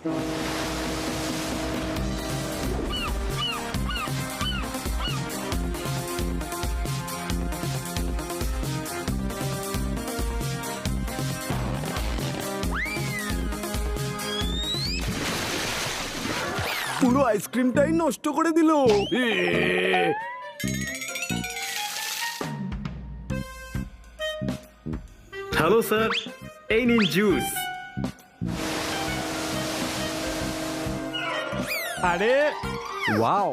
পুরো আইসক্রিমটাই নষ্ট করে দিল। হ্যালো স্যার, এই নিন জুস। আরে ওয়াও,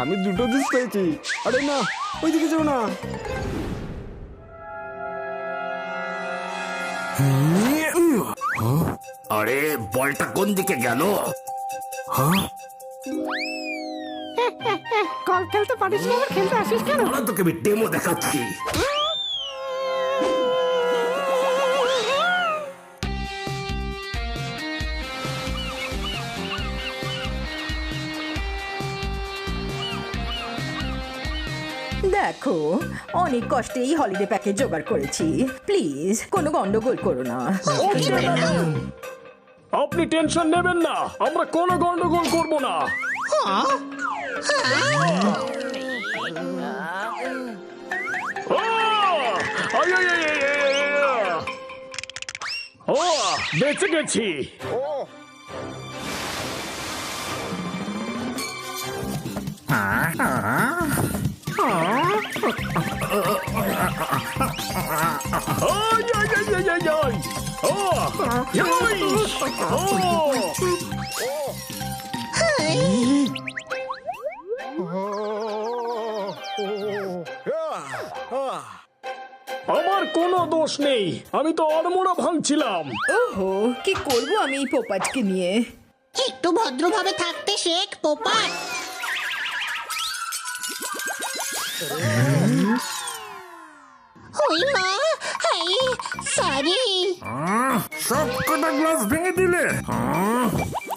আমি দুটো জুস পেয়েছি। আরে না, ওইদিকে যাও না। আরে বলটা কোন দিকে গেল? কল খেলতে পারিস না, আবার খেলতে আসিস কেন? তোকে আমি ডেমো দেখাচ্ছি। দেখো, অনেক কষ্টে এই হলিডে প্যাকেজ জোগাড় করেছি। প্লিজ কোনো গন্ডগোল করো না। আপনি টেনশন নেবেন না, আমরা কোনো গন্ডগোল করব না। ও, বেঁচে গেছি। আমার কোনো দোষ নেই, আমি তো আড়মোড়া ভাঙছিলাম। ওহো, কি করবো আমি এই পোপাটকে নিয়ে? একটু ভদ্রভাবে থাকতে শেখ পোপাট। ওই মা, হাই সরি। সব কটা গ্লাস ভেঙে দিলে।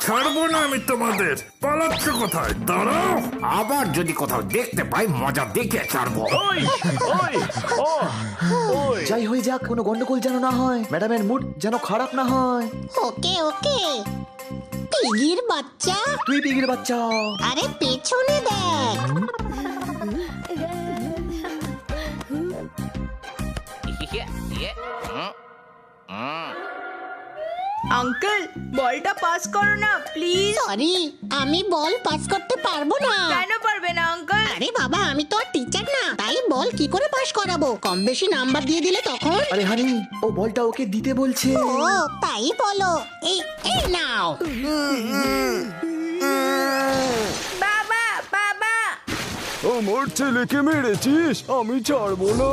ছাড়বো না আমি তোমাদের। পালাচ্ছ কোথায়? দাঁড়াও, আবার যদি কোথাও দেখতে পাই মজা দেখে ছাড়বো। যাই হয়ে যাক, কোনো গন্ডগোল যেন না হয়, ম্যাডামের মুড যেন খারাপ না হয়। ওকে ওকে। পিগির বাচ্চা, তুই পিগির বাচ্চা। আরে পেছনে দেখ। আঙ্কেল, বলটা পাস করো না প্লিজ। সরি, আমি বল পাস করতে পারবো না। কেন পারবে না আঙ্কেল? আরে বাবা, আমি তো আর টিচার না, তাই বল কি করে পাস করাবো? কম বেশি নাম্বার দিয়ে দিলে তখন। আরে হানি, ও বলটা ওকে দিতে বলছে। ও তাই বলো। এই এই নাও। বাবা বাবা, আমার ছেলেকে মেরেছিস, আমি ছাড়বো না।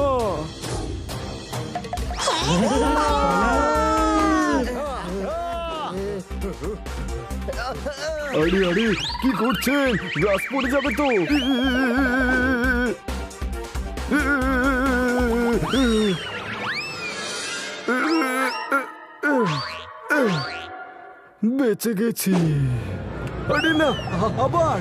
আরে আরে, কি করছেন? গ্লাস পড়ে যাবে তো। বেঁচে গেছি। আরে না, আবার।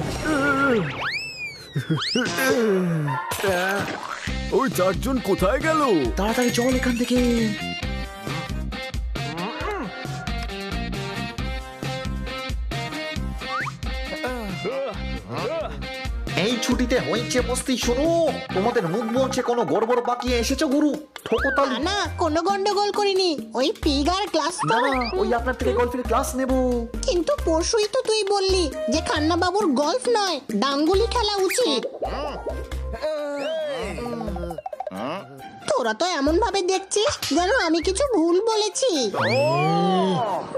ওই চারজন কোথায় গেল? তাড়াতাড়ি চল এখান থেকে। এই ছুটিতে হয়েছে মস্তি। শোনো, তোমাদের মুখ বলছে কোনো গড়বড় পাকিয়ে এসেছো গুরু। ঠোকতাল না, কোনো গন্ডগোল করিনি। ওই পিগার ক্লাস তো। না, ওই আপনার থেকে গল্পের ক্লাস নেব। কিন্তু পরশুই তো তুই বললি যে খান্না বাবুর গল্ফ নয়, ডাঙ্গুলি খেলা উচিত। তোরা তো এমন ভাবে দেখছিস যেন আমি কিছু ভুল বলেছি।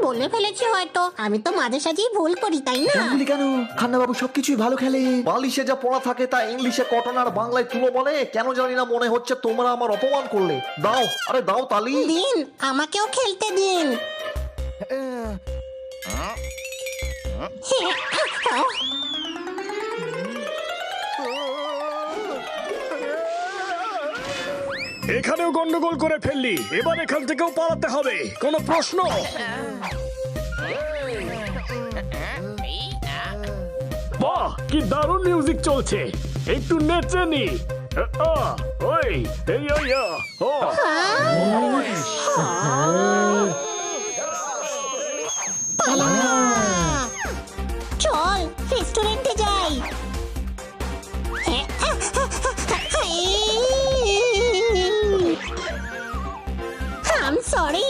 বলে ফেলেছি হয়তো, আমি তো মাঝে সাঝেই ভুল করি, তাই না? ডাঙ্গুলি কেন? খান্না বাবু সবকিছুই ভালো খেলে। বালিশে যা পড়া থাকে তা ইংলিশে কটন আর বাংলায় তুলো বলে। কেন জানি না মনে হচ্ছে তোমরা আমার অপমান করলে। দাও, আরে দাও তালি। দিন, আমাকেও খেলতে দিন। এখানেও গন্ডগোল করে ফেললি, এবার এখান থেকেও পালাতে হবে। কোনো প্রশ্ন? বাহ, কি দারুণ মিউজিক চলছে, একটু নেচে নি। ওই এই ও পালা। আম সরি।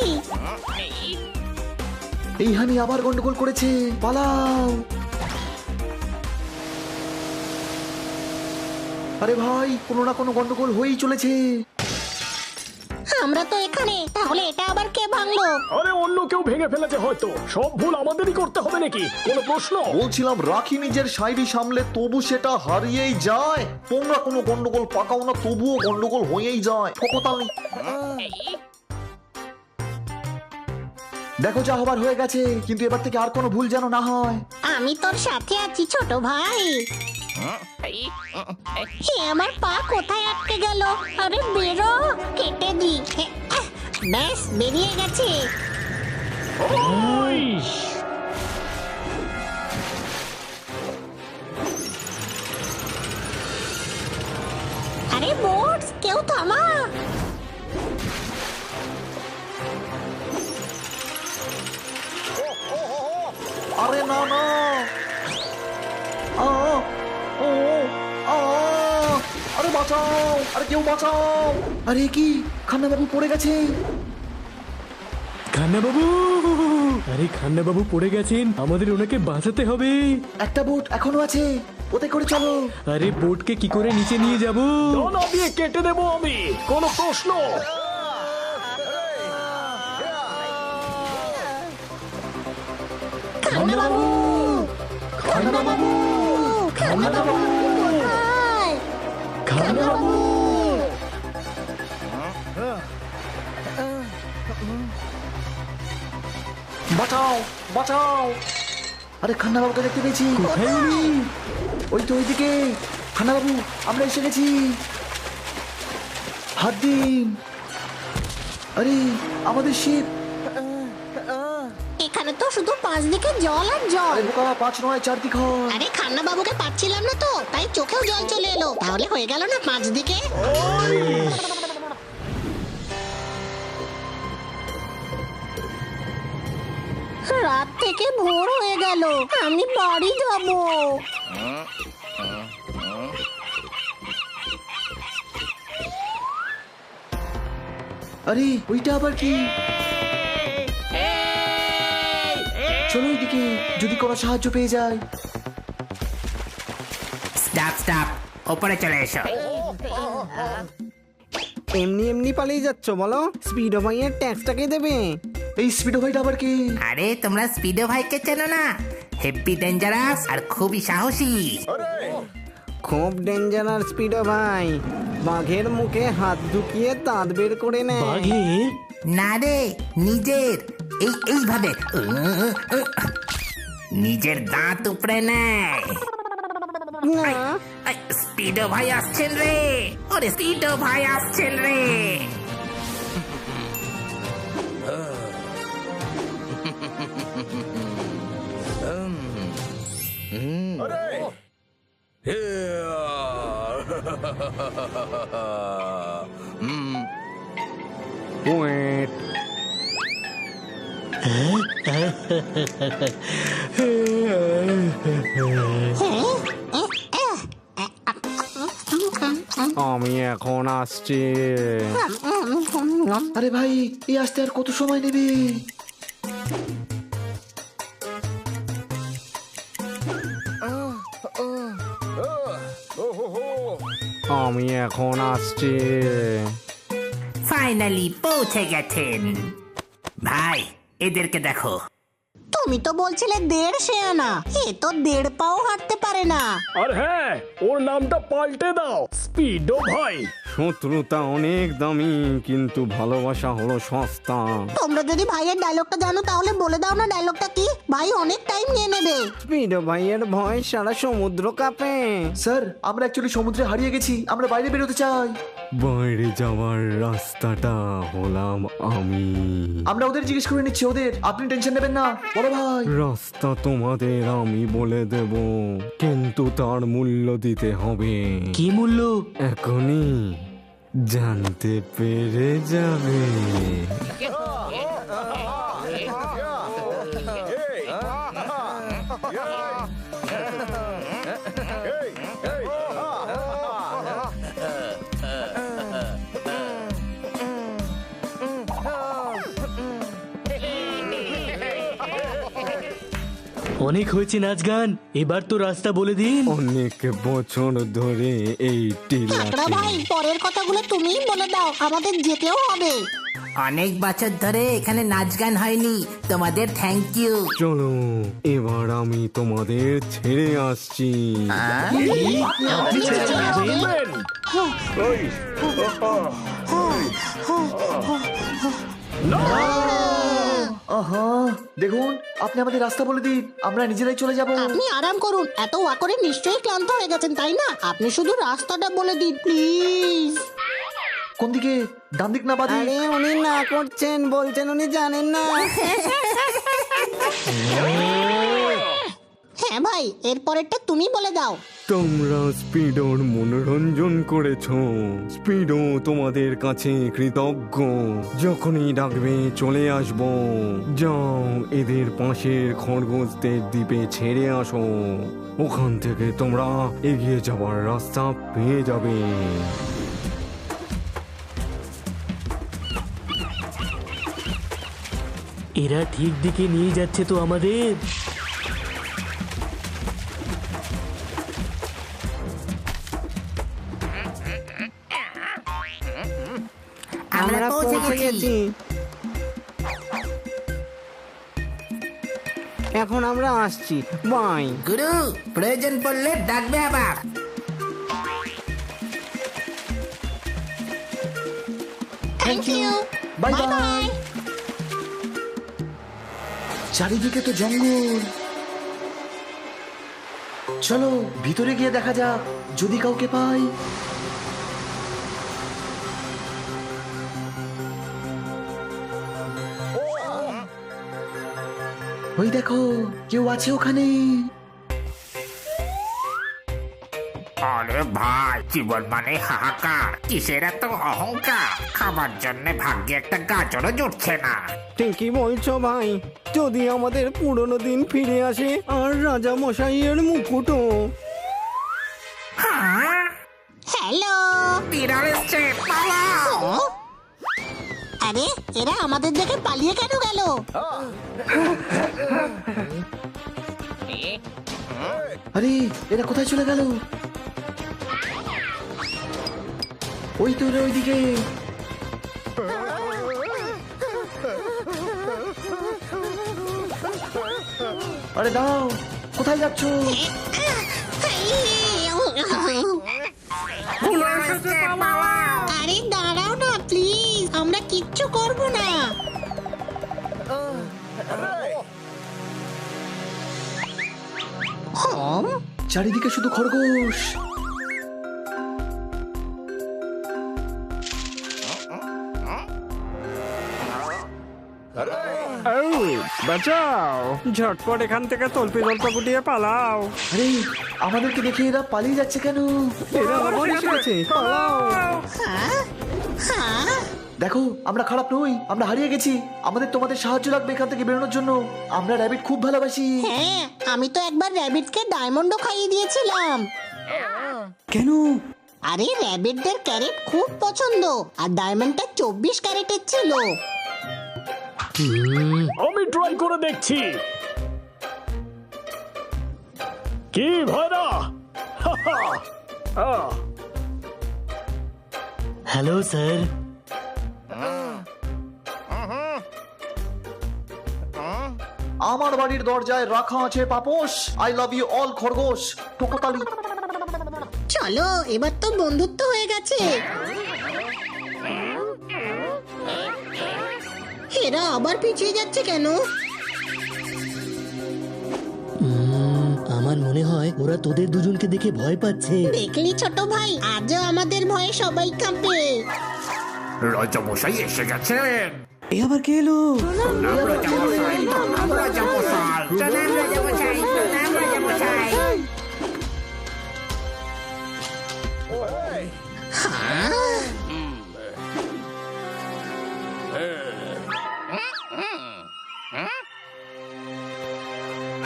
এই হানি আবার গন্ডগোল করেছে, পালাও। আরে ভাই, কোনো না কোনো গন্ডগোল হয়েই চলেছে। আমরা তো এখানে, তাহলে এটা আবার কে ভাঙলো? আরে অন্য কেউ ভেঙে ফেলেছে হয়তো, সব ভুল আমাদেরই করতে হবে নাকি? কোনো প্রশ্ন? বলছিলাম রাখি নিজের শায়রি সামলে, তবু সেটা হারিয়েই যায়। তোমরা কোনো গন্ডগোল পাকাও না, তবুও গন্ডগোল হয়েই যায়। ফকতালি। দেখো যা হবার হয়ে গেছে, কিন্তু এবার থেকে আর কোনো ভুল যেন না হয়। আমি তোর সাথে আছি ছোট ভাই। হে আমার পা কোথায় আটকে গেল? আরে বেরো, কেটে দি। ব্যাস বেরিয়ে গেছে। আরে বোটস, কেউ থামা। আরে না না, আরে বাঁচাও, আরে কেউ বাঁচাও। আরে কি, খান্না বাবু পড়ে গেছে। খান্না বাবু, আরে খান্না বাবু পড়ে গেছেন, আমাদের ওনাকে বাঁচাতে হবে। একটা বোট এখনো আছে, ওতে করে চলো। আরে বোটকে কি করে নিচে নিয়ে যাব? ডানা দিয়ে কেটে দেবো আমি, কোনো প্রশ্ন? খান্না বাবু, খান্না বাবু, খান্না বাবু কোথায়? খান্না বাবু। বাঁচাও বাঁচাও। আরে খান্না বাবুকে দেখতে পেয়েছি। কোথায় উনি? ওই তো ওইদিকে। খান্না বাবু, আমরা এসে গেছি, হাত দিন। আরে আমাদের শিপ। এখানে তো শুধু 5 দিকে জল আর জল। আরে বোকা, 5 নয় 4 দিক হয়। আরে খান্না বাবুকে পাচ্ছিলাম না তো, তাই চোখেও জল চলে এলো। তাহলে হয়ে গেল না 5 দিকে? রাত থেকে ভোর হয়ে গেল, আমি বাড়ি যাব। আরে ওইটা আবার কি? চলো ওইদিকে, যদি কোনো সাহায্য পেয়ে যায়। স্টপ স্টপ, ওপরে চলে এসো। এমনি এমনি পালিয়ে যাচ্ছ বলো? স্পিড অফ ভাইয়ের ট্যাক্সটাকে দেবে। এই স্পিডো ভাইটা আবার কি? আরে তোমরা স্পিডো ভাইকে চেনো না? হেভি ডেঞ্জারাস আর খুবই সাহসী। খুব ডেঞ্জারাস স্পিড অফ ভাই, বাঘের মুখে হাত ঢুকিয়ে দাঁত বের করে নেয়। বাঘের? না রে, নিজের এইভাবে নিজের দাঁত উপরে নেয়। না, স্পিডো ভাই আসছেন রে, ওরে স্পিডো ভাই আসছেন রে। ওয়েট, আমি এখন আসছি। আরে ভাই, এই আসতে আর কত সময় নেবে? আমি এখন আসছি। ফাইনালি পৌঁছে গেছেন। ভাই এদেরকে দেখো। তুমি তো বলছিলে 1.5 শেয়ানা, এ তো 1.5 পাও হাঁটতে পারে না। আর হ্যাঁ, ওর নামটা পাল্টে দাও, স্পিডো ভাই। শত্রুতা অনেক দামি, কিন্তু ভালোবাসা হলো সস্তা। তোমরা যদি ভাইয়ের ডায়লগটা জানো তাহলে বলে দাও না ডায়লগটা কি? ভাই অনেক টাইম নিয়ে নেবে। স্পিড ভাইয়ের ভয় সারা সমুদ্র কাঁপে। স্যার, আমরা অ্যাকচুয়ালি সমুদ্রে হারিয়ে গেছি, আমরা বাইরে বেরোতে চাই। বাইরে যাওয়ার রাস্তাটা হলাম আমি। আমরা ওদের জিজ্ঞেস করে নিচ্ছি ওদের, আপনি টেনশন নেবেন না বড় ভাই। রাস্তা তোমাদের আমি বলে দেব, কিন্তু তার মূল্য দিতে হবে। কি মূল্য? এখনই জানতে পেরে যাবে। অনেক হয়েছে নাচ গান, এবার তো রাস্তা বলে দিন। অনেক বছর ধরে এই কাকড়া টিলাকে ভাই পরের কথাগুলো তুমিই বলে দাও, আমাদের যেতেও হবে। অনেক বছর ধরে এখানে নাচ গান হয়নি, তোমাদের থ্যাংক ইউ। চলো এবার আমি তোমাদের ছেড়ে আসছি। আহা, দেখুন আপনি আমাদের রাস্তা বলে দিন, আমরা নিজেরাই চলে যাব। আপনি আরাম করুন, এত ওয়া করে নিশ্চয়ই ক্লান্ত হয়ে গেছেন তাই না? আপনি শুধু রাস্তাটা বলে দিন প্লিজ। কোন দিকে, ডান দিক না বাদিক? আরে উনি না করছেন, বলছেন উনি জানেন না। হ্যাঁ ভাই, এরপরেরটা তুমি বলে দাও। তোমরা স্পিডোর মনোরঞ্জন করেছো, স্পিডো তোমাদের কাছে কৃতজ্ঞ। যখনই ডাকবে চলে আসবো। যাও এদের পাশের খরগোশদের দ্বীপে ছেড়ে আসো, ওখান থেকে তোমরা এগিয়ে যাওয়ার রাস্তা পেয়ে যাবে। এরা ঠিক দিকে নিয়ে যাচ্ছে তো আমাদের। আমরা পৌঁছে গেছি। এখন আমরা আসছি, বাই। গুরু, প্রয়োজন পড়লে ডাকবে আবার। Thank you, bye bye bye. Bye. চারিদিকে তো জঙ্গল, চলো ভিতরে গিয়ে দেখা যাক যদি কাউকে পাই। ওই দেখো কেউ আছে ওখানে। আরে ভাই, জীবন মানে হাহাকার, কিসের এত অহংকার? খাবার জন্য ভাগ্যে একটা গাজরও জুটছে না। ঠিকই বলছো ভাই, যদি আমাদের পুরনো দিন ফিরে আসে আর রাজা মশাইয়ের মুকুটও। হ্যালো। বিড়াল এসছে, পালাও! আরে এরা আমাদের দেখে পালিয়ে কেন গেল? আরে এরা কোথায় চলে গেল? ওই তো রে ওইদিকে। আরে দাও, কোথায় যাচ্ছ? আরে দাঁড়াও না প্লিজ, আমরা কিচ্ছু করব না। চারিদিকে শুধু খরগোশ। বাঁচাও, ঝটপট এখান থেকে তল্পি তল্পা গুটিয়ে পালাও। আরে আমাদেরকে দেখে এরা পালিয়ে যাচ্ছে কেন? এরা আবার এসেছে, পালাও। হ্যাঁ, দেখো আমরা খারাপ নই, আমরা হারিয়ে গেছি। আমাদের তোমাদের সাহায্য লাগবে এখান থেকে বেরোনোর জন্য। আমরা র্যাবিট খুব ভালোবাসি। হ্যাঁ, আমি তো একবার র্যাবিটকে ডায়মন্ডও খাইয়ে দিয়েছিলাম। কেন? আরে র্যাবিটদের ক্যারেট খুব পছন্দ, আর ডায়মন্ডটা 24 ক্যারেটের ছিল। আমি ট্রাই করে দেখছি। কি ভাইরা? Hello sir. আমার বাড়ির দরজায় রাখা আছে পাপোশ। আই লাভ ইউ অল খরগোশ। টোকোতালি। চলো এবার তো বন্ধুত্ব হয়ে গেছে। এরা আবার পিছিয়ে যাচ্ছে কেন? আমার মনে হয় ওরা তোদের দুজনকে দেখে ভয় পাচ্ছে। দেখলি ছোট ভাই, আজও আমাদের ভয়ে সবাই কাঁপে। রাজামশাই এসে গেছেন। এ আবার কে এলো? রাজামশাই, রাজামশাই। প্রণাম রাজামশাই, প্রণাম রাজামশাই।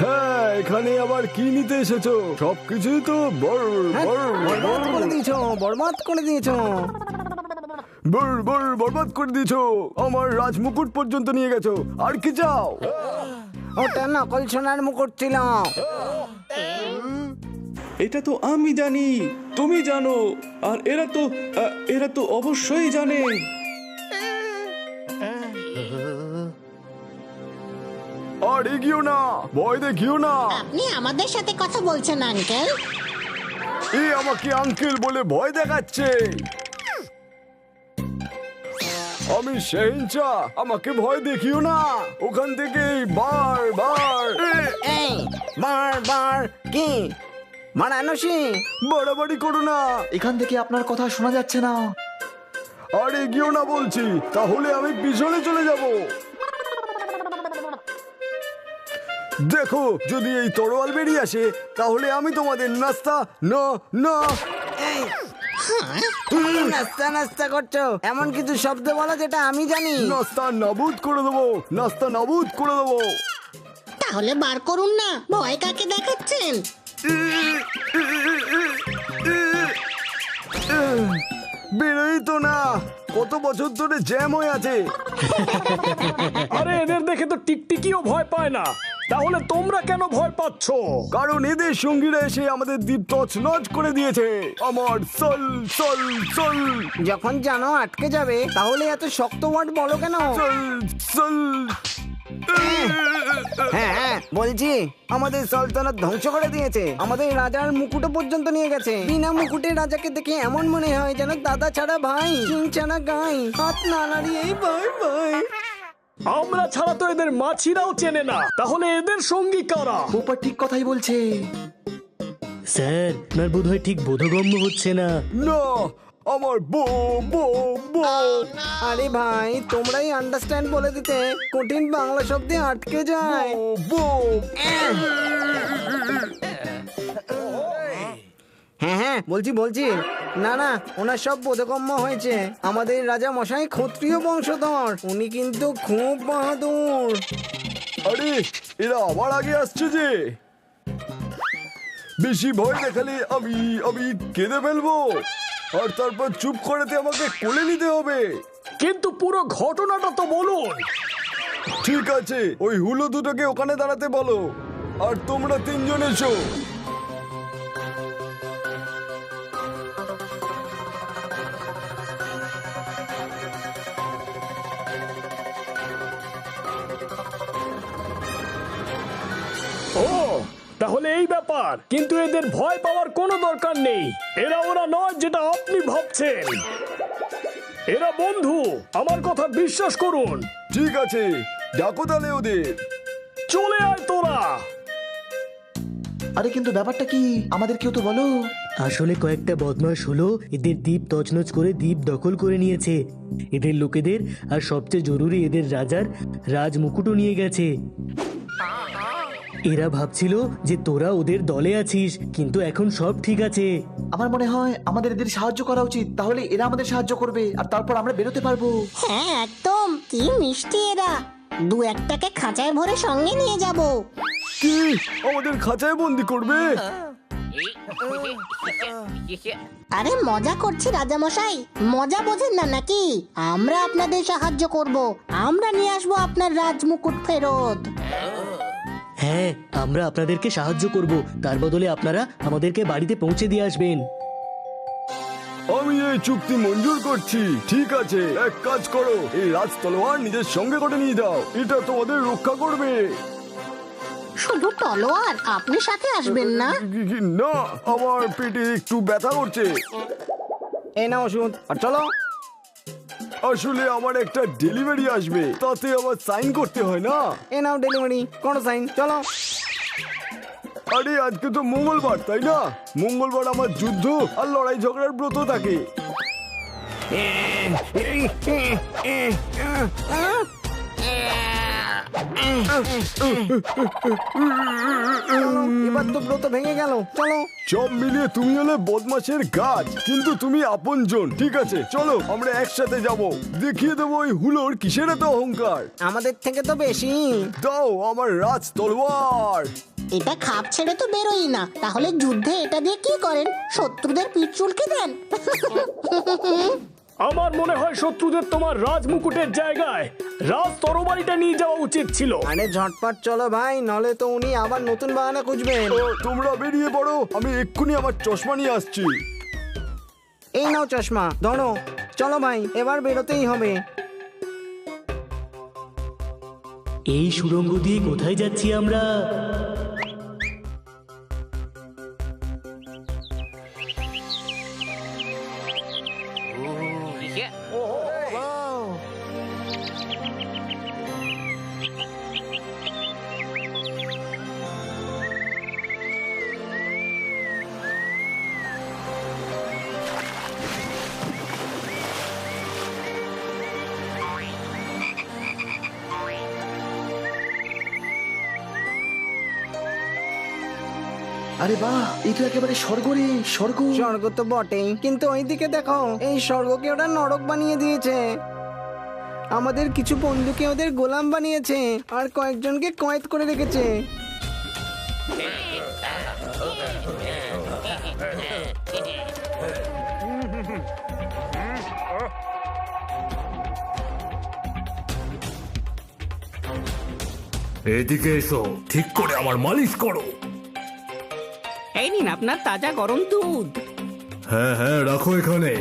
হ্যাঁ, এখানে আবার কি নিতে এসেছো? সবকিছুই তো বরবাদ করে দিয়েছো, বরবাদ করে দিয়েছো। বরবাদ করে দিয়েছো। আমার রাজমুকুট পর্যন্ত নিয়ে গেছো, আর কি চাও? ওটা নকল সোনার মুকুট ছিল। এটা তো আমি জানি, তুমি জানো, আর এরা তো অবশ্যই জানে। আর এগিয়েও না, ভয় দেখিও না। আপনি আমাদের সাথে কথা বলছেন আঙ্কেল? এ আমাকে আঙ্কেল বলে ভয় দেখাচ্ছে। আমি শেহনশা, আমাকে ভয় দেখিও না। ওখান থেকে বারবার এই বারবার কি মারানসি? বাড়াবাড়ি করো না। এখান থেকে আপনার কথা শোনা যাচ্ছে না। আর এগিয়েও না বলছি, তাহলে আমি পিছনে চলে যাব। দেখো, যদি এই তরোয়াল বেরিয়ে আসে তাহলে আমি তোমাদের নাস্তা না না। তুমি নাস্তা নাস্তা করছো, এমন কিছু শব্দ বলো যেটা আমি জানি। নাস্তা নাবুদ করে দেবো, নাস্তা নাবুদ করে দেবো। তাহলে বার করুন না, ভয় কাকে দেখাচ্ছেন? বেরোই তো না, কত বছর ধরে জ্যাম হয়ে আছে। আরে এদের দেখে তো টিকটিকিও ভয় পায় না, তাহলে তোমরা কেন ভয় পাচ্ছ? কারণ এদের সঙ্গীরা এসে আমাদের দ্বীপ তছনছ করে দিয়েছে। আমার সল সল সল যখন জানো আটকে যাবে তাহলে এত শক্ত ওয়ার্ড বলো কেন? সল সল। হ্যাঁ বলছি, আমাদের সালতানাত ধ্বংস করে দিয়েছে, আমাদের রাজার মুকুটও পর্যন্ত নিয়ে গেছে। বিনা মুকুটে রাজাকে দেখে এমন মনে হয় যেন দাদা ছাড়া ভাই, সিং ছাড়া গাই, হাত না নাড়িয়েই ভাই ভাই। আমরা ছাড়া তো এদের মাছিরাও চেনে না, তাহলে এদের সঙ্গী কারা? পোপা ঠিক কথাই বলছে। স্যার, আপনার বোধহয় ঠিক বোধগম্য হচ্ছে না। না, আমার বো বো বো। আরে ভাই, তোমরাই আন্ডারস্ট্যান্ড বলে দিতে কঠিন বাংলা শব্দে আটকে যায়। বো। হ্যাঁ বলছি না, ওনার সব বোধগম্য হয়েছে। আমাদের রাজা মশাই ক্ষত্রিয় বংশধর, উনি কিন্তু খুব বাহাদুর। আরে এরা আবার আগে আসছে যে। বেশি ভয় দেখালে আমি কেঁদে ফেলবো, আর তারপর চুপ করাতে আমাকে কোলে নিতে হবে। কিন্তু পুরো ঘটনাটা তো বলুন। ঠিক আছে, ওই হুলো দুটোকে ওখানে দাঁড়াতে বলো, আর তোমরা তিনজন এসো। ও তাহলে এই ব্যাপার, কিন্তু এদের ভয় পাওয়ার কোনো দরকার নেই। এরা ওরা নয় যেটা আপনি ভাবছেন, এরা বন্ধু, আমার কথা বিশ্বাস করুন। ঠিক আছে, ডাকো তাহলে ওদের। চলে আয় তোরা। আরে কিন্তু ব্যাপারটা কি, আমাদের কেউ তো বলো। আসলে কয়েকটা বদমাশ হলো এদের দ্বীপ তছনছ করে দ্বীপ দখল করে নিয়েছে, এদের লোকেদের, আর সবচেয়ে জরুরি এদের রাজার রাজ মুকুটও নিয়ে গেছে। এরা ভাবছিল যে তোরা ওদের দলে আছিস, কিন্তু এখন সব ঠিক আছে। আমার মনে হয় আমাদের এদের সাহায্য করা উচিত, তাহলে এরা আমাদের সাহায্য করবে আর তারপর আমরা বেরোতে পারবো। হ্যাঁ একদম, কি মিষ্টি এরা। দু একটাকে খাঁচায় ভরে সঙ্গে নিয়ে যাব। কি আমাদের খাঁচায় বন্দি করবে? আরে মজা করছি রাজামশাই, মজা বোঝেন না নাকি? আমরা আপনাদের সাহায্য করব, আমরা নিয়ে আসবো আপনার রাজমুকুট ফেরত। হ্যাঁ, আমরা আপনাদেরকে সাহায্য করব, তার বদলে আপনারা আমাদেরকে বাড়িতে পৌঁছে দিয়ে আসবেন। আমি এই চুক্তি মঞ্জুর করছি। ঠিক আছে, এক কাজ করো, এই রাজ তলোয়ার নিজের সঙ্গে করে নিয়ে যাও, এটা তোমাদের রক্ষা করবে। শুধু তলোয়ার? আপনি সাথে আসবেন না? না, আমার পেটে একটু ব্যথা করছে। এই নাও ওষুধ, আর চলো। আসলে আমার একটা ডেলিভারি আসবে, তাতে আবার সাইন করতে হয় না। এ নাও ডেলিভারি, কোনো সাইন, চলো। আরে আজকে তো মঙ্গলবার, তাই না? মঙ্গলবার আমার যুদ্ধ আর লড়াই ঝগড়ার ব্রত থাকে। এবার তো ব্রত ভেঙে গেল, চলো। সব মিলিয়ে তুমি হলে বদমাশের গাছ, কিন্তু তুমি আপনজন। ঠিক আছে, চলো আমরা একসাথে যাব, দেখিয়ে দেবো ওই হুলোর কিসের এত অহংকার। আমাদের থেকে তো বেশি। দাও আমার রাজ তলোয়ার। এটা খাপ ছেড়ে তো বেরোই না, তাহলে যুদ্ধে এটা দিয়ে কি করেন? শত্রুদের পিঠ চুলকে দেন? আমার মনে হয় শত্রুদের তোমার রাজমুকুটের জায়গায় রাজ তরবারিটা নিয়ে যাওয়া উচিত ছিল। আরে ঝটপট চলো ভাই, নলে তো উনি আবার নতুন বাহানা খুঁজবেন। তোমরা বেরিয়ে পড়ো, আমি এক্ষুনি আমার চশমা নিয়ে আসছি। এই নাও চশমা, ধরো। চলো ভাই, এবার বেরোতেই হবে। এই সুড়ঙ্গ দিয়ে কোথায় যাচ্ছি আমরা? আরে বাহ, এই তো একেবারে স্বর্গ রে, স্বর্গ। স্বর্গ তো বটেই, কিন্তু ওইদিকে দেখো, এই স্বর্গকে ওরা নরক বানিয়ে দিয়েছে। আমাদের কিছু বন্ধুকে ওদের গোলাম বানিয়েছে আর কয়েকজনকে কয়েদ করে রেখেছে। এদিকে এসো, ঠিক করে আমার মালিশ করো। এই নিন আপনার তাজা গরম দুধ। হ্যাঁ হ্যাঁ, রাখো এখানে।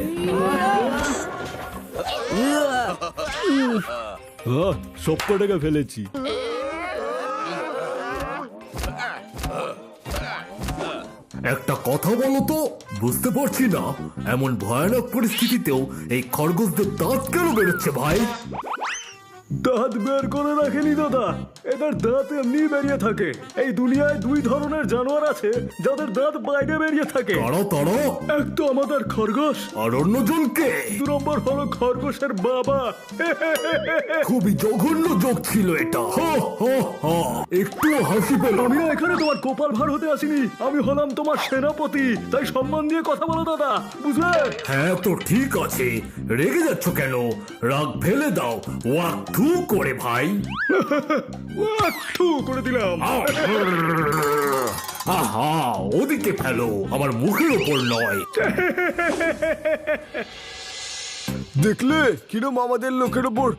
সব কটাকে ফেলেছি। একটা কথা বলো তো, বুঝতে পারছি না এমন ভয়ানক পরিস্থিতিতেও এই খরগোশদের দাঁত কেন বেরোচ্ছে ভাই? দাঁত বের করে রাখেনি দাদা, এদের দাঁত এমনি বেরিয়ে থাকে। এই দুনিয়ায় দুই ধরনের জানোয়ার আছে যাদের দাঁত বাইরে বেরিয়ে থাকে। তারা তারা এক তো আমাদের খরগোশ, আর অন্যজনকে? 2 নম্বর হলো খরগোশের বাবা। খুবই জঘন্য যোগ ছিল এটা। একটু হাসি পেল। আমি না এখানে তোমার গোপাল ভাঁড় হতে আসিনি, আমি হলাম তোমার সেনাপতি, তাই সম্মান দিয়ে কথা বলো দাদা, বুঝলে? হ্যাঁ তো ঠিক আছে, রেগে যাচ্ছ কেন? রাগ ফেলে দাও, ওয়াক থু করে ভাই। থু করে দিলাম। আহা, ওদিকে ফেলো, আমার মুখের ওপর নয়। দেখলে কিরম আমাদের লোকের ওপর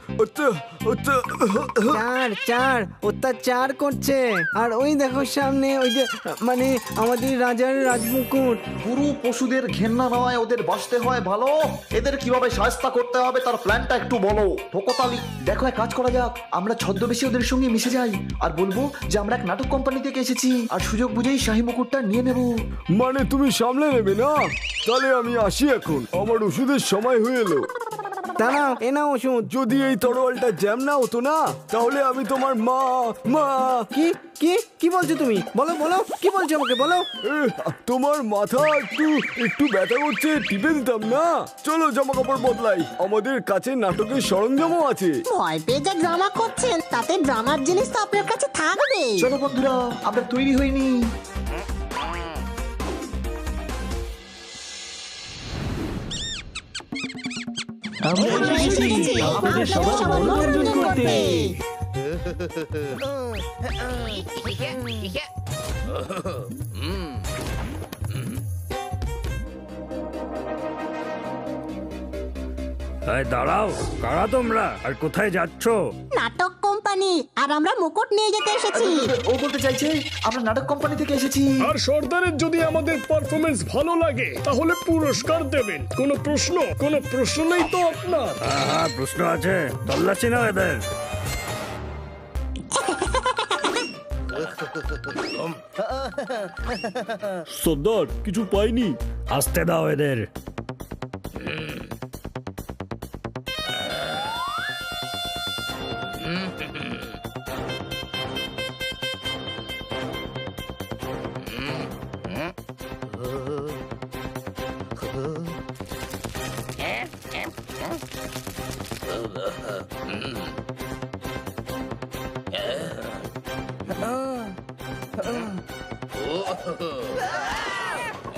চার অত্যাচার করছে। আর ওই দেখো সামনে ওই যে, মানে আমাদের রাজার রাজমুকুট। পুরো পশুদের ঘেন্না নয়, ওদের বাঁচতে হয় ভালো। এদের কিভাবে শায়েস্তা করতে হবে তার প্ল্যানটা একটু বলো। ঠোকতালি, দেখো এক কাজ করা যাক, আমরা ছদ্মবেশী ওদের সঙ্গে মিশে যাই আর বলবো যে আমরা এক নাটক কোম্পানি থেকে এসেছি আর সুযোগ বুঝেই শাহী মুকুটটা নিয়ে নেব। মানে তুমি সামলে নেবে না? তাহলে আমি আসি এখন, আমার ওষুধের সময় হয়ে এলো। দাঁড়াও, এ নাও ওষুধ। যদি এই তরোয়ালটা জ্যাম না হতো না, তাহলে আমি তোমার মা কি কি কি বলছো তুমি? বলো বলো, কি বলছো আমাকে বলো। তোমার মাথা একটু ব্যথা করছে, টিপে দিতাম না? চলো জামা কাপড় বদলাই, আমাদের কাছে নাটকের সরঞ্জামও আছে। ভয় পেয়ে যা ড্রামা করছেন, তাতে ড্রামার জিনিস তো আপনার কাছে থাকবে। চলো বন্ধুরা, আমরা তৈরি হইনি। আমরা এসেছি আপনাদের সবার মনোরঞ্জন করতে। দাঁড়াও, কারা তোমরা আর কোথায় যাচ্ছ? নাটক কোম্পানি, আর আমরা মুকুট নিয়ে যেতে এসেছি। ও বলতে চাইছে আমরা নাটক কোম্পানি থেকে এসেছি। আর সর্দারের যদি আমাদের পারফরমেন্স ভালো লাগে তাহলে পুরস্কার দেবেন। কোনো প্রশ্ন নেই তো আপনার? হ্যাঁ, প্রশ্ন আছে, তল্লাশি না এদের। সর্দার কিছু পাইনি। আসতে দাও এদের।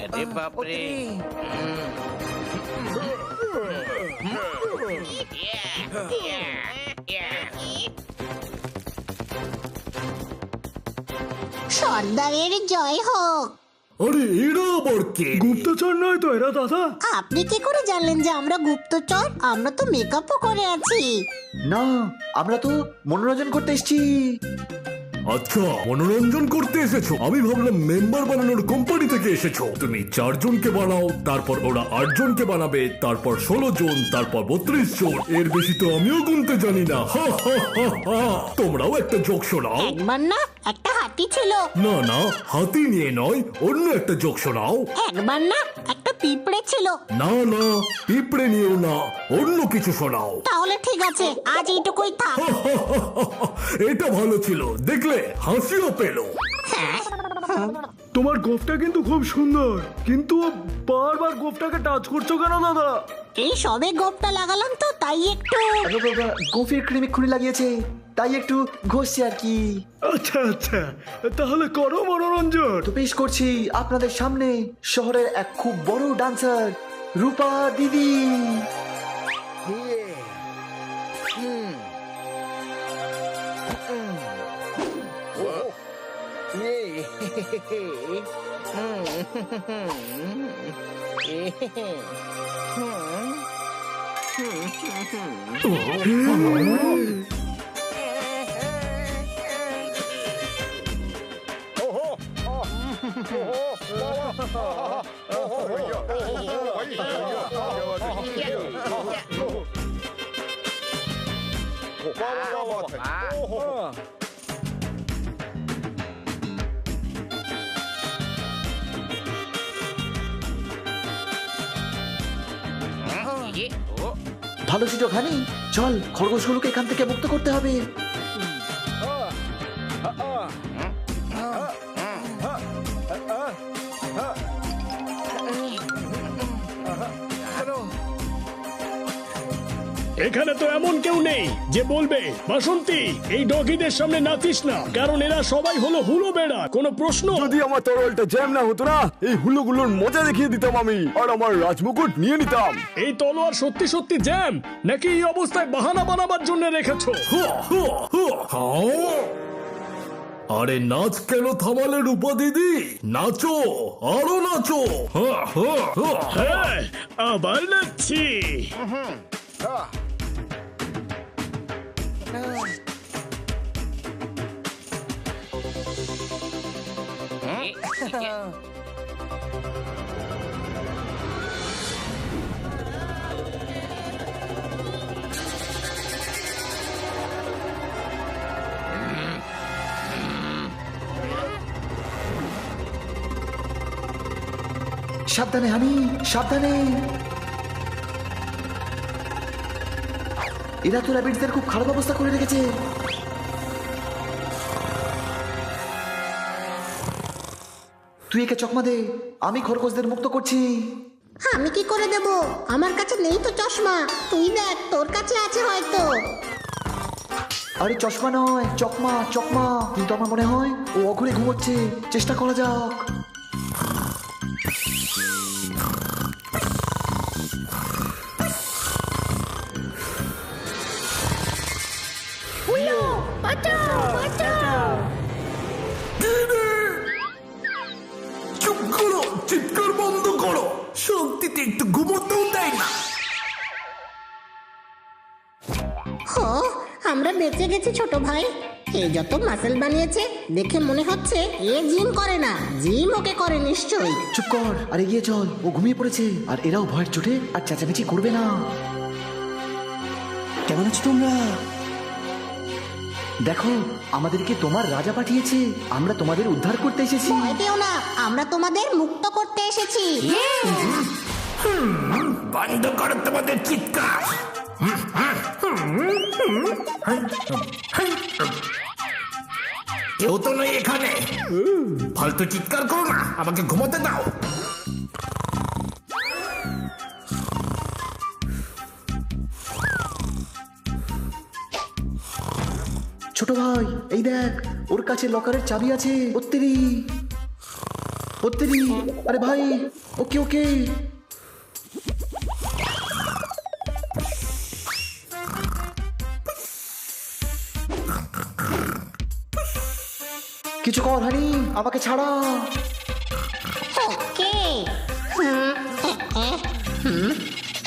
अरे बाप रे। সর্দারের জয় হোক। আরে এরা আবার কে? গুপ্তচর নয় তো এরা দাদা? আপনি কি করে জানলেন যে আমরা গুপ্তচর? আমরা তো মেকআপও করে আছি। না, আমরা তো মনোরঞ্জন করতে এসেছি। আচ্ছা, মনোরঞ্জন করতে এসেছো? আমি ভাবলাম মেম্বার বানানোর কোম্পানি থেকে এসেছো। তুমি 4 জনকে বানাও, তারপর ওরা 8 জনকে বানাবে, তারপর 16 জন, তারপর 32 জন। এর বেশি তো আমিও গুনতে জানি না। হা, হা, হা, হা। তোমরাও একটা জোক শোনাও। একবার না একটা হাতি ছিল। না না, হাতি নিয়ে নয়, অন্য একটা জোক শোনাও। একবার না একটা পিঁপড়ে ছিল। না না, পিঁপড়ে নিয়েও না, অন্য কিছু শোনাও। তাহলে ঠিক আছে, আজ এইটুকুই থাক। এটা ভালো ছিল, দেখলে হাসিও পেল। তোমার গোফটা কিন্তু খুব সুন্দর, কিন্তু বারবার গোফটাকে টাচ করছো কেন দাদা? এই সবে গোপটা লাগালাম তো, তাই একটু। আরে বাবা, গোফের ক্রিম এক্ষুনি লাগিয়েছে, তাই একটু ঘষছে আর কি। আচ্ছা আচ্ছা, তাহলে করো মনোরঞ্জন। তো পেশ করছি আপনাদের সামনে শহরের এক খুব বড় ডান্সার, রূপা দিদি। ভালো সুযোগ হানি, চল খরগোশগুলোকে এখান থেকে মুক্ত করতে হবে। এখানে তো এমন কেউ নেই যে বলবে বাসন্তী এই ডগিদের সামনে নাচিস না, কারণ এরা সবাই হলো হুলো বেড়া। কোনো প্রশ্ন? যদি আমার তরলটা জ্যাম না হতো না, এই হুলোগুলোর মজা দেখিয়ে দিতাম আমি, আর আমার রাজমুকুট নিয়ে নিতাম। এই তলোয়ার সত্যি সত্যি জ্যাম, নাকি এই অবস্থায় বাহানা বানাবার জন্য রেখেছো? আরে নাচ কেন থামালে রূপা দিদি? নাচো, আরো নাচো। হ্যাঁ, আবার নাচছি। সাবধানে হানি, সাবধানে। এরা তো র্যাবিটদের খুব খারাপ অবস্থা করে রেখেছে। তুই একে চকমা দে, আমি খরগোশদের মুক্ত করছি। আমি কি করে দেব? আমার কাছে নেই তো চশমা। তুই দেখ, তোর কাছে আছে হয়তো। আরে চশমা নয়, চকমা চকমা। কিন্তু আমার মনে হয় ও অঘরে ঘুমোচ্ছে, চেষ্টা করা যাক। চুপ করো, চিৎকার বন্ধ করো, শান্তিতে একটু ঘুমোতেও দেয় না। আমরা বেঁচে গেছি ছোট ভাই। এ যত মাসেল বানিয়েছে দেখে মনে হচ্ছে এ জিম করে না, জিম ওকে করে নিশ্চয়ই। চুপ কর আর এগিয়ে চল, ও ঘুমিয়ে পড়েছে। আর এরাও ভয়ের চোটে আর চেঁচামেচি করবে না। কেমন আছো তোমরা? দেখো, আমাদেরকে তোমার রাজা পাঠিয়েছে, আমরা তোমাদের উদ্ধার করতে এসেছি। ভয় পেও না, আমরা তোমাদের মুক্ত করতে এসেছি। বন্ধ করো তোমাদের চিৎকার। কেউ তো নেই এখানে, ফালতু চিৎকার করো না, আমাকে ঘুমাতে দাও। ছোট ভাই, এই দেখ, ওর কাছে লকারের চাবি আছে। ওত্তেরি ওত্তেরি, আরে ভাই, ওকে ওকে। কিছু কর হানি, আমাকে ছাড়া। ওকে।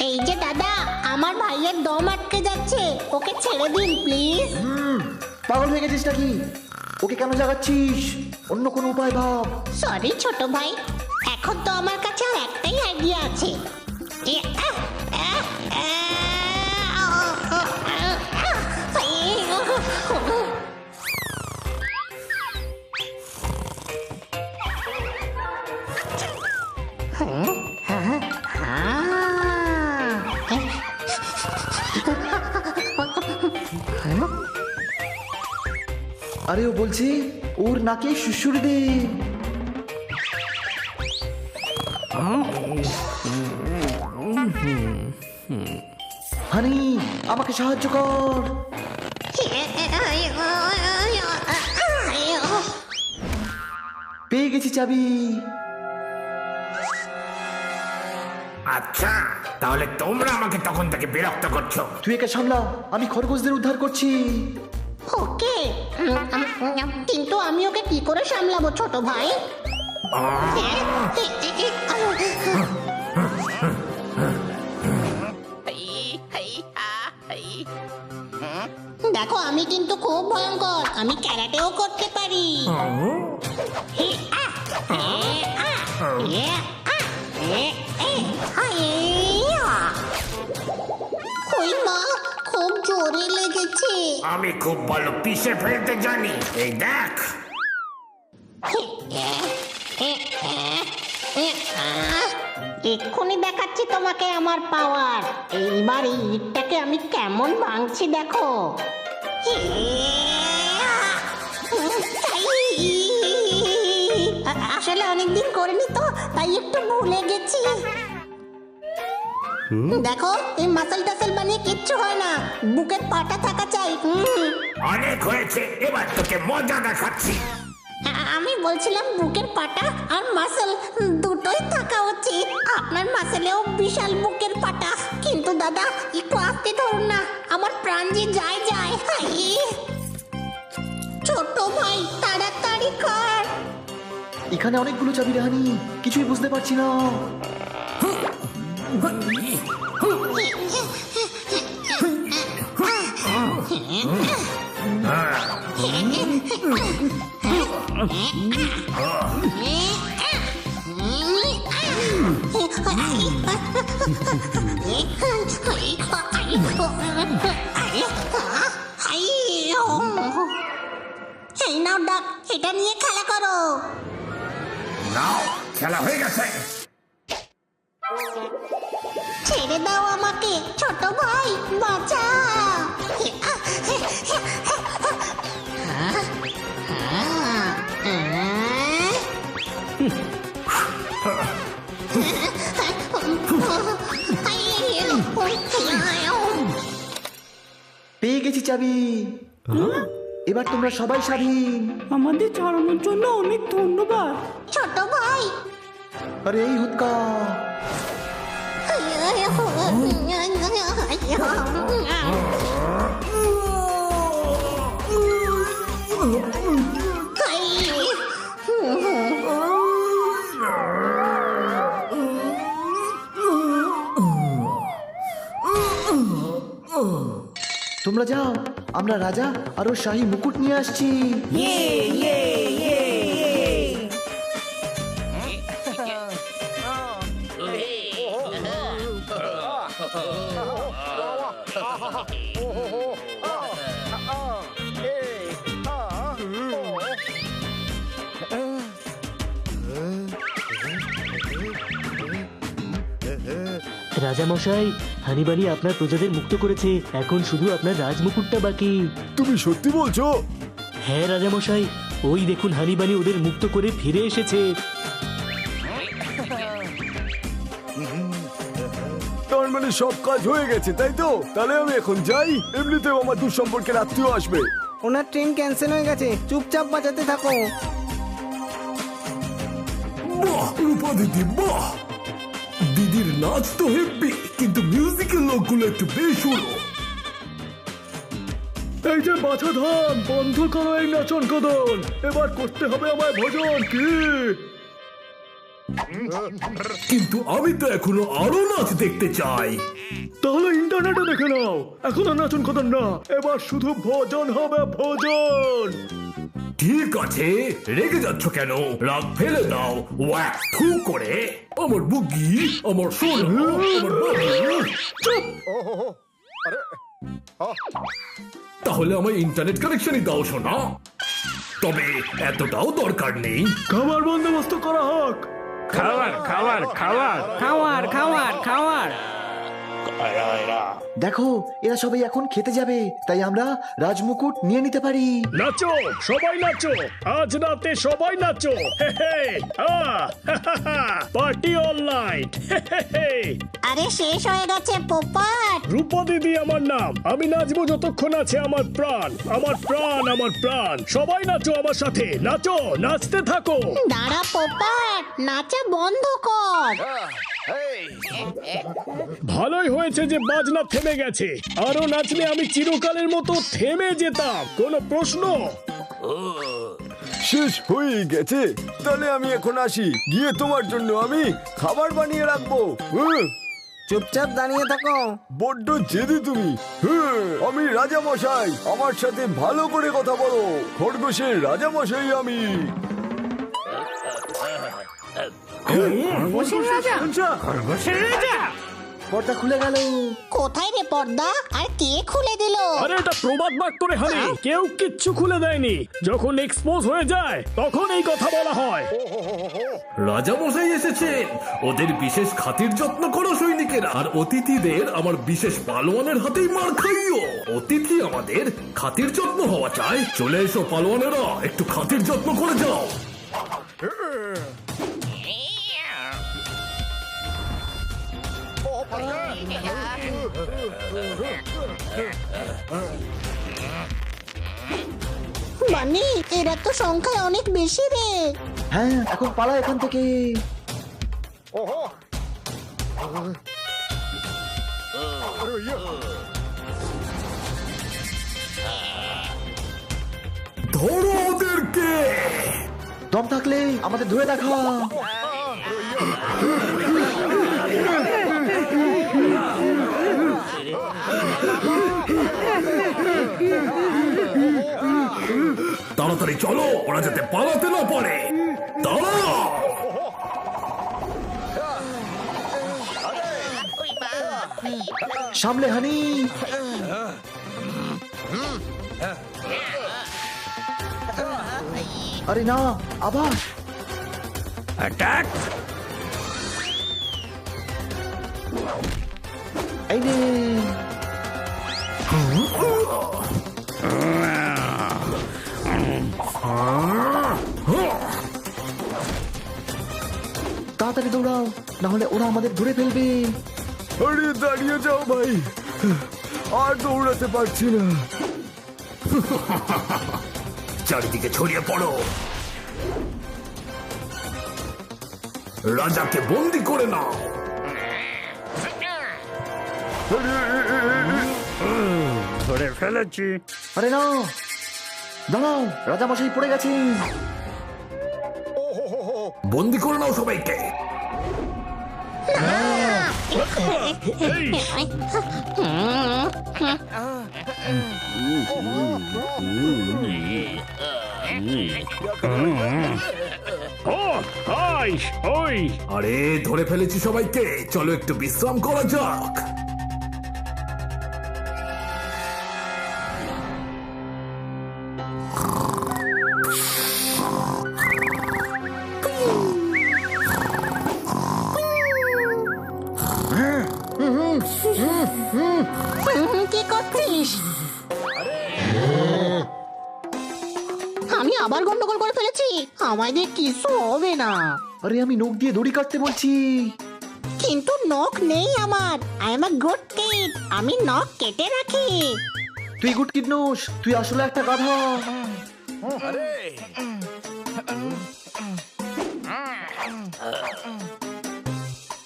এই যে দাদা, আমার ভাইয়ের দম আটকে যাচ্ছে, ওকে ছেড়ে দিন প্লিজ। পাগল হয়ে গেছিস নাকি? ওকে কেন জাগাচ্ছিস? অন্য কোনো উপায় ভাব। সরি ছোট ভাই, এখন তো আমার কাছে আর একটাই আইডিয়া আছে। আরে ও বলছে ওর নাকে শুশুড়ি দে। হানি, আমাকে সাহায্য কর। পেয়ে গেছি চাবি। আচ্ছা, তাহলে তোমরা আমাকে তখন থেকে বিরক্ত করছো। তুই একে সামলা, আমি খরগোশদের উদ্ধার করছি। ওকে, কিন্তু আমি ওকে কি করে সামলাবো ছোট ভাই? দেখো, আমি কিন্তু খুব ভয়ঙ্কর, আমি ক্যারাটেও করতে পারি। ওই মা, খুব জোরে লেগেছে। আমি খুব ভালো পিষে ফেলতে জানি, এই দেখ। এক্ষুনি দেখাচ্ছি তোমাকে আমার পাওয়ার। এইবার এই ইটটাকে আমি কেমন ভাঙছি দেখো। আসলে অনেকদিন করিনি তো, তাই একটু ভুলে গেছি। দেখো, এই মাসল টাসল বানিয়ে কিচ্ছু হয় না, বুকের পাটা থাকা চাই। অনেক হয়েছে, এবার তোকে মজা দেখাচ্ছি। আমি বলছিলাম বুকের পাটা আর মাসল দুটোই থাকা উচিত। আপনার মাসলেও বিশাল বুকের পাটা, কিন্তু দাদা একটু আস্তে ধরুন না, আমার প্রাণ যে যায় যায়। ছোট ভাই, তাড়াতাড়ি কর। এখানে অনেকগুলো চাবি রে হানি, কিছুই বুঝতে পারছি না। এই নাও ডাক, এটা নিয়ে খেলা করো। নাও, খেলা হয়ে গেছে। ছেড়ে দাও আমাকে ছোট ভাই, বাঁচা। পেয়ে গেছি চাবি, এবার তোমরা সবাই স্বাধীন। আমাদের ছাড়ানোর জন্য অনেক ধন্যবাদ ছোট ভাই। আরে এই হুৎকা, তোমরা যাও, আমরা রাজা আর ওর শাহী মুকুট নিয়ে আসছি। রাজামশাই, হানিবানি আপনার প্রজাদের মুক্ত করেছে, এখন শুধু আপনার রাজমুকুটটা বাকি। তুমি সত্যি বলছো? হ্যাঁ রাজামশাই, ওই দেখুন হানিবানি ওদের মুক্ত করে ফিরে এসেছে। তার মানে সব কাজ হয়ে গেছে, তাই তো? তাহলে আমি এখন যাই, এমনিতেও আমার দুঃসম্পর্কের আত্মীয় আসবে। ওনার ট্রেন ক্যান্সেল হয়ে গেছে, চুপচাপ বাঁচাতে থাকো। বাহ রূপা দিদি, বাহ! দিদির নাচ তো হেব্বি, কিন্তু মিউজিকের লোকগুলো একটু বেসুরো। এই যে বাছা ধান, বন্ধ করো এই নাচন কদল, এবার করতে হবে আমায় ভজন। কি কিন্তু আমি তো এখনো আরো নাচ দেখতে চাই। তাহলে ইন্টারনেটে দেখে নাও। এখন আর নাচন কথা না, এবার শুধু ভোজন হবে, ভোজন। ঠিক আছে, রেগে যাচ্ছ কেন? রাগ ফেলে দাও, ওয়াক থু করে। আমার বুগি, আমার সোনা, আমার বাবু। চুপ। তাহলে আমায় ইন্টারনেট কানেকশনই দাও সোনা। তবে এতটাও দরকার নেই। খাবার বন্দোবস্ত করা হোক। খাওয়ার খাওয়ার খাওয়ার খাওয়ার খাওয়ার খাওয়ার। দেখো এরা সবাই এখন খেতে যাবে, তাই আমরা রাজমুকুট নিয়ে নিতে পারি। নাচো সবাই নাচো, আজ রাতে সবাই নাচো। Party all night. আরে শেষ হয়ে গেছে পোপট। রূপা দিদি আমার নাম, আমি নাচবো যতক্ষণ আছে আমার প্রাণ। আমার প্রাণ, আমার প্রাণ। সবাই নাচো আমার সাথে, নাচো, নাচতে থাকো। দাঁড়া পোপট, নাচা বন্ধ কর। ভালোই হয়েছে যে বাজনা থেমে গেছে, আরো নাচলে আমি চিরকালের মতো থেমে যেতাম। কোনো প্রশ্ন? শেষ হয়ে গেছে, তাহলে আমি এখন আসি। গিয়ে তোমার জন্য আমি খাবার বানিয়ে রাখবো। চুপচাপ দাঁড়িয়ে থাকো। বড্ড জেদি তুমি। আমি রাজা মশাই, আমার সাথে ভালো করে কথা বলো। খরগোশের রাজা মশাই আমি। খরগোশের রাজা, খরগোশের রাজা। পর্দা খুলে গেল। কোথায় রে পর্দা? আর কে খুলে দিল? আরে এটা প্রবাদ বাক্য রে হানি, কেউ কিচ্ছু খুলে দেয়নি। যখন এক্সপোজ হয়ে যায় তখন এই কথা বলা হয়। রাজা মশাই এসেছেন, ওদের বিশেষ খাতির যত্ন করো সৈনিকেরা। আর অতিথিদের আমার বিশেষ পালোয়ানের হাতেই মার খাইও। অতিথি আমাদের খাতির যত্ন হওয়া চাই। চলে এসো পালোয়ানেরা, একটু খাতির যত্ন করে যাও। বানি, এরা তো সংখ্যায় অনেক বেশি রে। হ্যাঁ, এখন পালা এখান থেকে। ধরো ওদেরকে। দম থাকলে আমাদের ধরে দেখা। তাড়াতাড়ি চলো, ওরা যাতে পালাতে না পারে। দাঁড়াও। সামলে হানি। আরে না, আবার অ্যাটাক। এই নে। তাড়াতাড়ি দৌড়াও, না হলে ওরা আমাদের ধরে ফেলবে। আরে দাঁড়িয়ে যাও ভাই, আর দৌড়াতে পারছি না। চারিদিকে ছড়িয়ে পড়ো, রাজাকে বন্দি করে নাও। ধরে ফেলেছি। আরে না, দাঁড়াও, রাজামশাই পড়ে গেছে। বন্দি করে নাও সবাইকে। আরে ধরে ফেলেছি সবাইকে, চলো একটু বিশ্রাম করা যাক। কি করছিস? আমি আবার গন্ডগোল করে ফেলেছি, আমায় দিয়ে কিছু হবে না। আরে আমি নখ দিয়ে দড়ি কাটতে বলছি। কিন্তু নখ নেই আমার। I am a good kid, আমি নখ কেটে রাখি। তুই গুড কিড নোস, তুই আসলে একটা গাধা।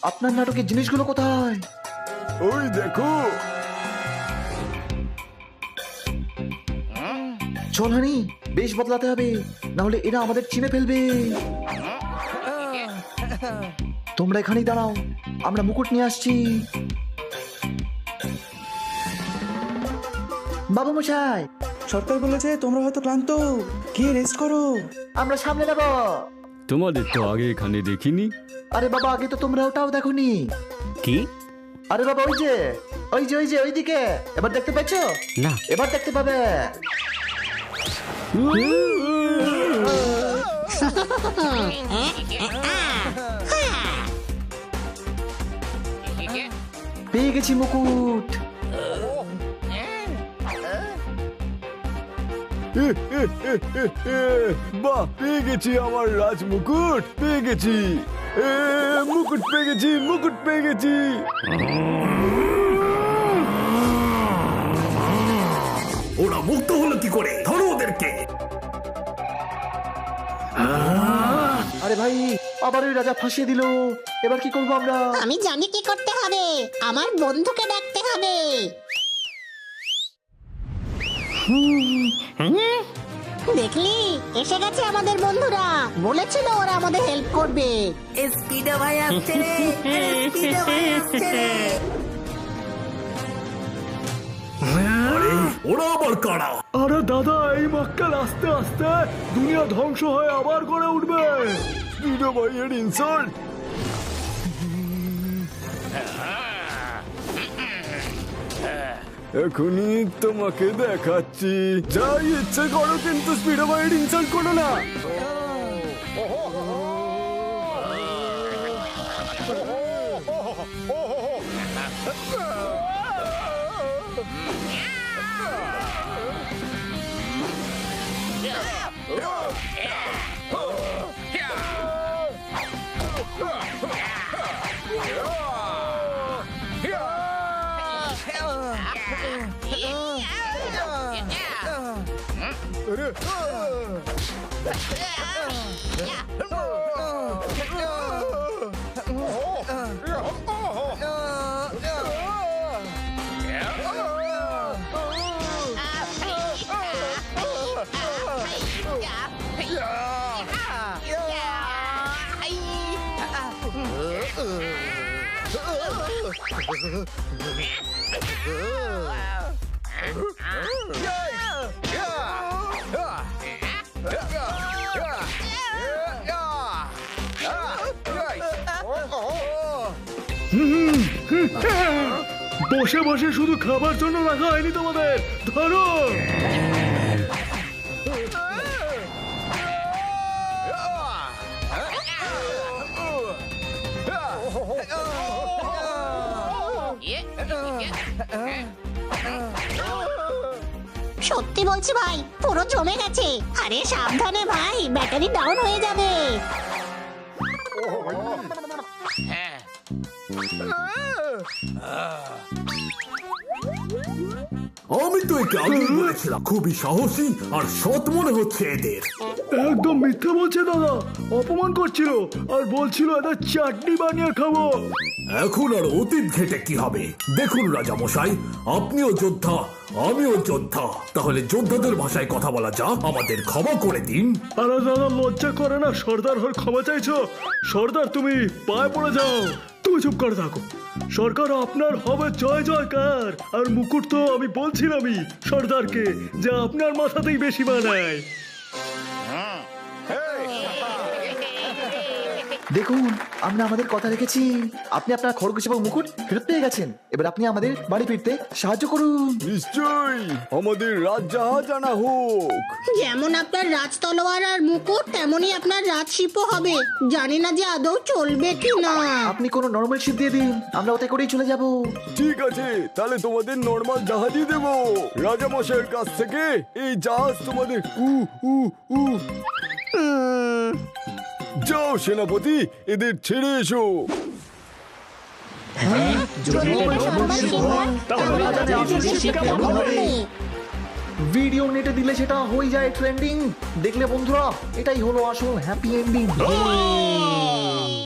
আপনার নাটকের জিনিসগুলো কোথায়? ওই দেখো। চল হানি, বেশ বদলাতে হবে, না হলে এরা আমাদের চিনে ফেলবে। তোমরা এখানেই দাঁড়াও, আমরা মুকুট নিয়ে আসছি। বাবু মশাই, সরকার বলেছে তোমরা হয়তো ক্লান্ত, গিয়ে রেস্ট করো। আমরা সামনে নেব। তোমাদের তো আগে এখানে দেখিনি। আরে বাবা, আগে তো তোমরা ওটাও দেখোনি। কি? আরে বাবা, ওই যে ওইদিকে, এবার দেখতে পাচ্ছ? না। এবার দেখতে পাবে। পেয়ে গেছি মুকুট। বাহ, পেয়ে গেছি আমার রাজ মুকুট, পেয়ে গেছি। মুকুট পেয়ে গেছি, মুকুট পেয়ে গেছি। ওরা মুক্ত হলো কি করে? ধরো ওদেরকে। আরে ভাই, আবার ওই রাজা ফাঁসিয়ে দিল। এবার কি করবো আমরা? আমি জানি কি করতে হবে। আমার বন্ধুকে ডাকতে হবে। দেখলি, এসে গেছে আমাদের বন্ধুরা। বলেছিল ওরা আমাদের হেল্প করবে। স্পিডো ভাই আসছে রে, স্পিডো ভাই আসছে রে। আরে ওরা আবার কারা? আরে দাদা, এই মক্কেল আস্তে আস্তে দুনিয়া ধ্বংস হয়ে আবার গড়ে উঠবে। স্পিডো ভাইয়ের ইনসাল্ট। এখনই তোমাকে দেখাচ্ছি। যাই ইচ্ছে করো, কিন্তু স্পিডো ভাইয়ের ইনসাল্ট করো না। বসে বসে শুধু খাবার জন্য রাখা হয়নি তোমাদের। ধরো। সত্যি বলছি ভাই, পুরো জমে গেছে। আরে সাবধানে ভাই, ব্যাটারি ডাউন হয়ে যাবে। আমি তো একে আগেই বলেছিলাম, খুবই সাহসী আর সৎ মনে হচ্ছে এদের। একদম মিথ্যে বলছে দাদা, অপমান করছিল আর বলছিল এদের চাটনি বানিয়ে খাবো। এখন আর অতীত ঘেটে কি হবে? দেখুন রাজা মশাই, আপনিও যোদ্ধা, আমিও যোদ্ধা। তাহলে যোদ্ধাদের ভাষায় কথা বলা যাক। আমাদের ক্ষমা করে দিন। আরে দাদা, লজ্জা করে না? সর্দার হয়ে ক্ষমা চাইছো? সর্দার, তুমি পায়ে পড়ে যাও। তুমি চুপ করে থাকো। সরকার আপনার হবে জয় জয়কার। আর মুকুট তো আমি বলছিলামই সর্দারকে যে আপনার মাথাতেই বেশি মানায়। দেখুন, আমরা আমাদের কথা রেখেছি। আপনি আপনার খরগোশ এবং মুকুট ফেরত পেয়ে গেছেন। এবার আপনি আমাদের বাড়ি ফিরতে সাহায্য করুন। নিশ্চয়ই, আমাদের রাজজাহাজ আনা হোক। যেমন আপনার রাজ তলোয়ার আর মুকুট, তেমনই আপনার রাজ শিপও হবে। জানি না যে আদৌ চলবে কি না। আপনি কোনো নরমাল শিপ দিয়ে দিন, আমরা ওতে করেই চলে যাব। ঠিক আছে, তাহলে তোমাদের নরমাল জাহাজই দেব। রাজামশাইয়ের কাছ থেকে এই জাহাজ তোমাদের। যাও সেনাপতি, এদের ছেড়ে এসো। ভিডিও নেটে দিলে সেটা হয়ে যায় ট্রেন্ডিং। দেখলে বন্ধুরা, এটাই হলো আসল হ্যাপি এন্ডিং।